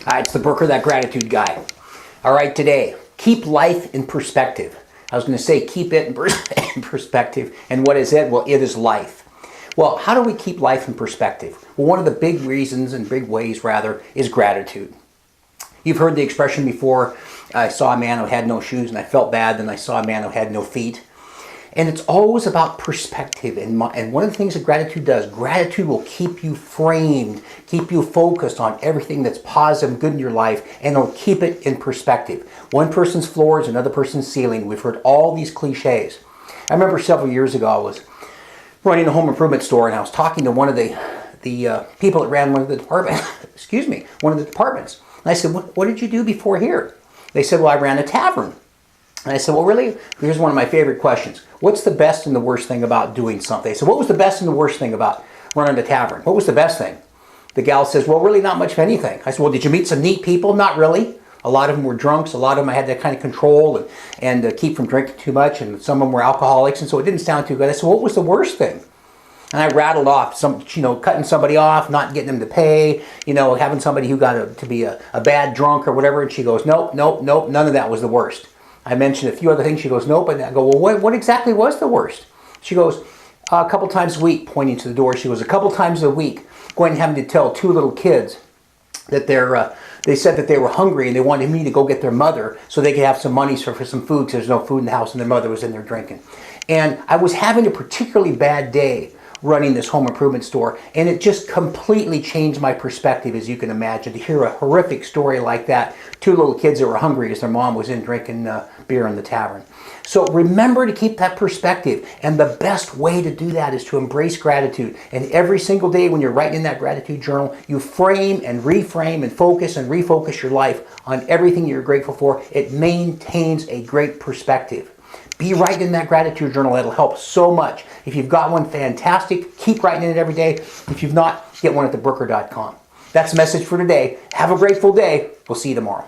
It's the Brooker, that gratitude guy. All right, today, keep life in perspective. I was going to say keep it in perspective. And what is it? Well, it is life. Well, how do we keep life in perspective? Well, one of the big reasons and big ways, rather, is gratitude. You've heard the expression before, I saw a man who had no shoes and I felt bad, then I saw a man who had no feet. And it's always about perspective. And one of the things that gratitude does, gratitude will keep you framed, keep you focused on everything that's positive and good in your life, and it'll keep it in perspective. One person's floor is another person's ceiling. We've heard all these cliches. I remember several years ago, I was running a home improvement store, and I was talking to one of the people that ran one of the one of the departments. And I said, what did you do before here? They said, well, I ran a tavern. And I said, well, really? Here's one of my favorite questions. What's the best and the worst thing about doing something? They said, what was the best and the worst thing about running a tavern? What was the best thing? The gal says, well, really not much of anything. I said, well, did you meet some neat people? Not really. A lot of them were drunks. A lot of them I had to kind of control and keep from drinking too much. And some of them were alcoholics. And so it didn't sound too good. I said, what was the worst thing? And I rattled off some, cutting somebody off, not getting them to pay, having somebody who got to be a bad drunk or whatever. And she goes, nope, none of that was the worst. I mentioned a few other things. She goes, nope. And I go, well, what exactly was the worst? She goes, a couple times a week, pointing to the door. She goes, a couple times a week, going and having to tell two little kids that they said that they were hungry and they wanted me to go get their mother so they could have some money for some food because there's no food in the house and their mother was in there drinking. And I was having a particularly bad day running this home improvement store, and it just completely changed my perspective, as you can imagine, to hear a horrific story like that. Two little kids that were hungry as their mom was in drinking beer in the tavern. So remember to keep that perspective, and the best way to do that is to embrace gratitude. And every single day when you're writing in that gratitude journal, you frame and reframe and focus and refocus your life on everything you're grateful for. It maintains a great perspective. Be writing in that gratitude journal. It'll help so much. If you've got one, fantastic. Keep writing in it every day. If you've not, get one at thebrooker.com. That's the message for today. Have a grateful day. We'll see you tomorrow.